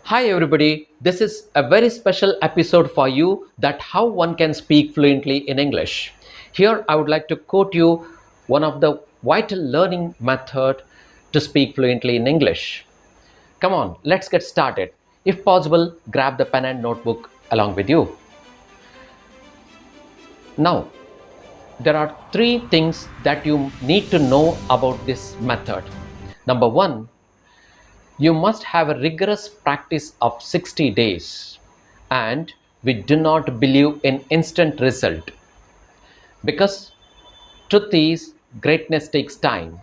Hi everybody, this is a very special episode for you that how one can speak fluently in English. Here I would like to quote you one of the vital learning method to speak fluently in English. Come on, let's get started. If possible, grab the pen and notebook along with you. Now, there are three things that you need to know about this method. Number one, you must have a rigorous practice of 60 days, and we do not believe in instant result because truth is greatness takes time.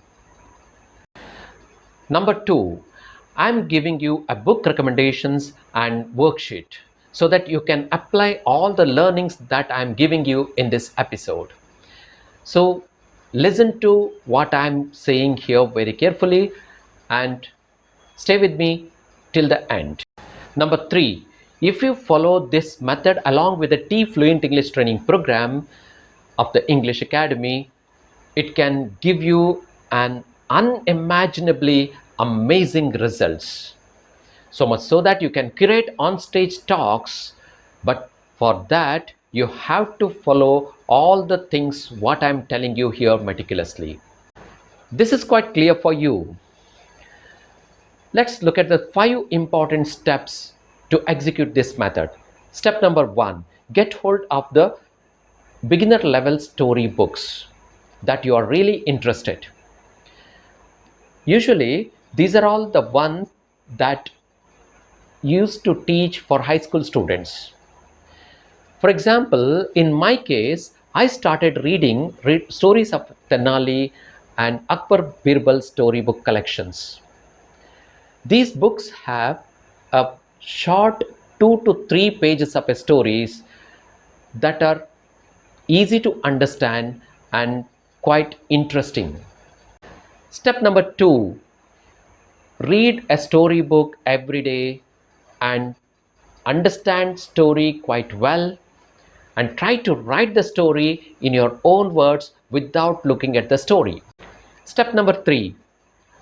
Number 2, I'm giving you a book recommendations and worksheet so that you can apply all the learnings that I'm giving you in this episode. So listen to what I'm saying here very carefully and stay with me till the end. Number 3, if you follow this method along with the T Fluent English training program of the English Academy, it can give you an unimaginably amazing results. So much so that you can create on-stage talks, but for that you have to follow all the things what I'm telling you here meticulously. This is quite clear for you. Let's look at the 5 important steps to execute this method. Step number 1, get hold of the beginner level story books that you are really interested. Usually, these are all the ones that used to teach for high school students. For example, in my case, I started reading stories of Tenali and Akbar Birbal storybook collections. These books have a short 2 to 3 pages of stories that are easy to understand and quite interesting. Step number 2, read a storybook every day and understand story quite well and try to write the story in your own words without looking at the story. Step number 3,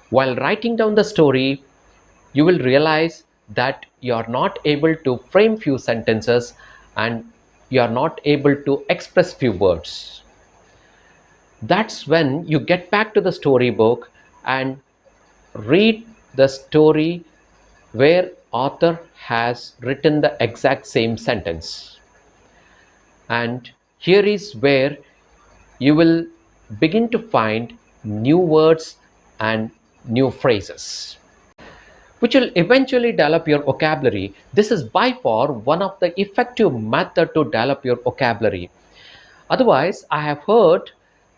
while writing down the story, you will realize that you are not able to frame few sentences and you are not able to express few words. That's when you get back to the storybook and read the story where author has written the exact same sentence. And here is where you will begin to find new words and new phrases, which will eventually develop your vocabulary. This is by far one of the effective method to develop your vocabulary. Otherwise, I have heard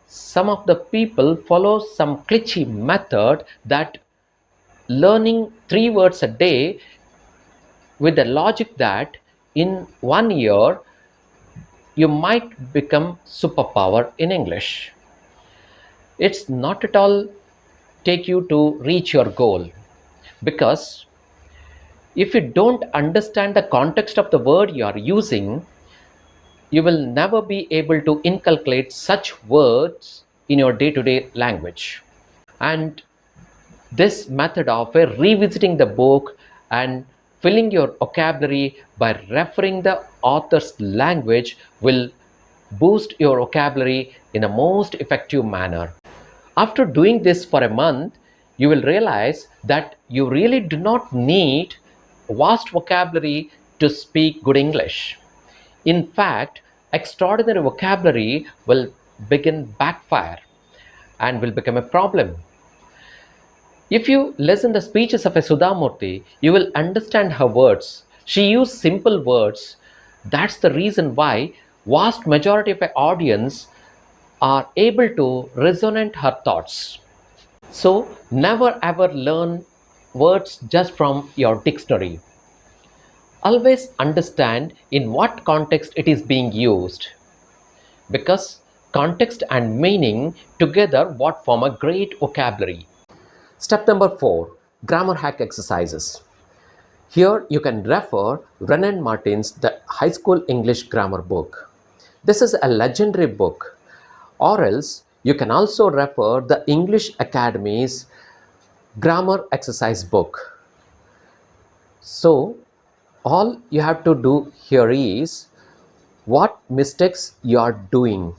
some of the people follow some glitchy method that learning 3 words a day with the logic that in 1 year you might become superpower in English. It's not at all take you to reach your goal because if you don't understand the context of the word you are using, you will never be able to inculcate such words in your day-to-day language. And this method of revisiting the book and filling your vocabulary by referring the author's language will boost your vocabulary in a most effective manner. After doing this for a month, you will realize that you really do not need vast vocabulary to speak good English. In fact, extraordinary vocabulary will begin backfire and will become a problem. If you listen the speeches of a Sudhamurti, you will understand her words. She used simple words. That's the reason why vast majority of the audience are able to resonate her thoughts. So never ever learn words just from your dictionary. Always understand in what context it is being used, because context and meaning together what form a great vocabulary. Step number 4, grammar hack exercises. Here you can refer Renan Martin's The High School English Grammar Book. This is a legendary book. Or else you can also refer the English Academy's Grammar Exercise Book. So all you have to do here is what mistakes you are doing.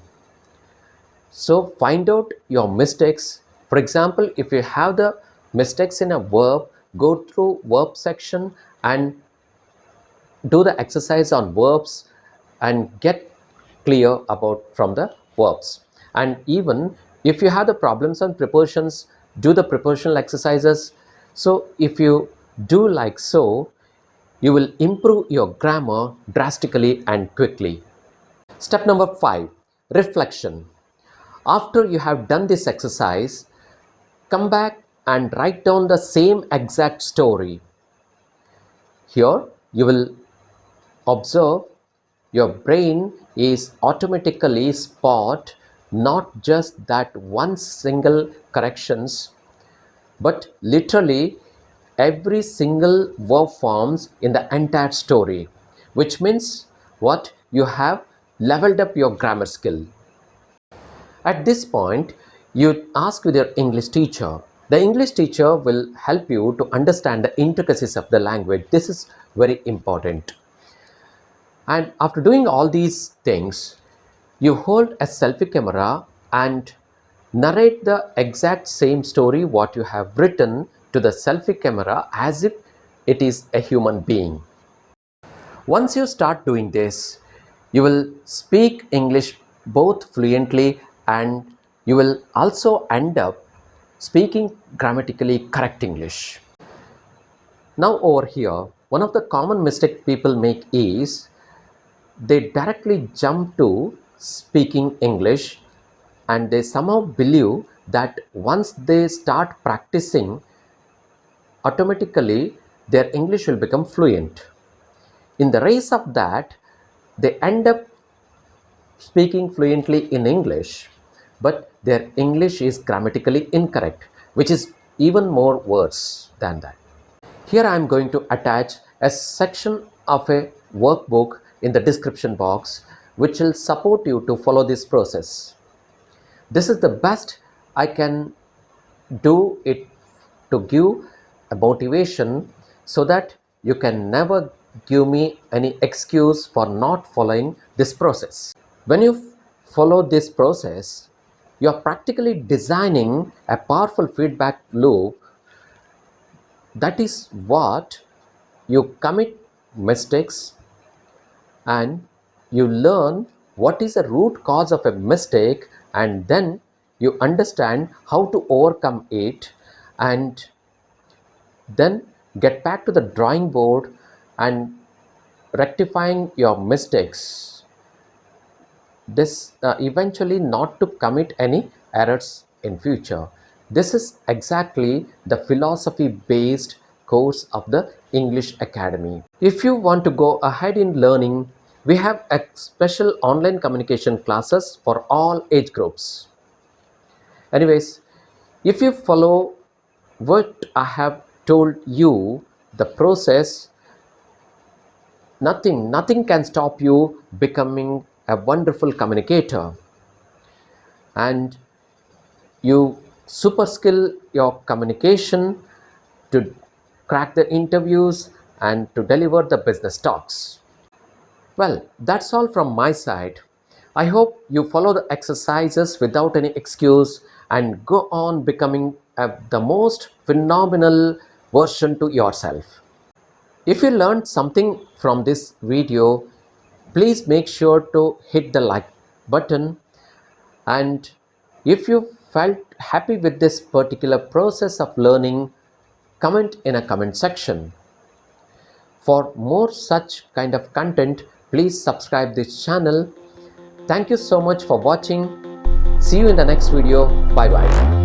So find out your mistakes. For example, if you have the mistakes in a verb, go through verb section and do the exercise on verbs and get clear about from the verbs. And even if you have the problems on prepositions, do the prepositional exercises. So if you do like so, you will improve your grammar drastically and quickly. Step number 5, reflection. After you have done this exercise, come back and write down the same exact story. Here you will observe your brain is automatically spot not just that one single corrections, but literally every single verb forms in the entire story, which means what you have leveled up your grammar skill. At this point, you ask with your English teacher. The English teacher will help you to understand the intricacies of the language. This is very important. And after doing all these things, you hold a selfie camera and narrate the exact same story what you have written to the selfie camera as if it is a human being. Once you start doing this, you will speak English both fluently and you will also end up speaking grammatically correct English. Now over here, one of the common mistake people make is they directly jump to speaking English and they somehow believe that once they start practicing, automatically their English will become fluent. In the race of that, they end up speaking fluently in English, but their English is grammatically incorrect, which is even more worse than that. Here I am going to attach a section of a workbook in the description box which will support you to follow this process. This is the best I can do it to give a motivation so that you can never give me any excuse for not following this process. When you follow this process, you are practically designing a powerful feedback loop. That is what you commit mistakes and you learn what is the root cause of a mistake, and then you understand how to overcome it, and then get back to the drawing board and rectifying your mistakes. This eventually not to commit any errors in future. This is exactly the philosophy based course of the English Academy. If you want to go ahead in learning, we have a special online communication classes for all age groups. Anyways, if you follow what I have told you, the process, nothing can stop you becoming a wonderful communicator, and you super skill your communication to crack the interviews and to deliver the business talks. Well, that's all from my side. I hope you follow the exercises without any excuse and go on becoming the most phenomenal version to yourself. If you learned something from this video, please make sure to hit the like button, and if you felt happy with this particular process of learning, comment in a comment section. For more such kind of content, please subscribe this channel. Thank you so much for watching. See you in the next video. Bye bye.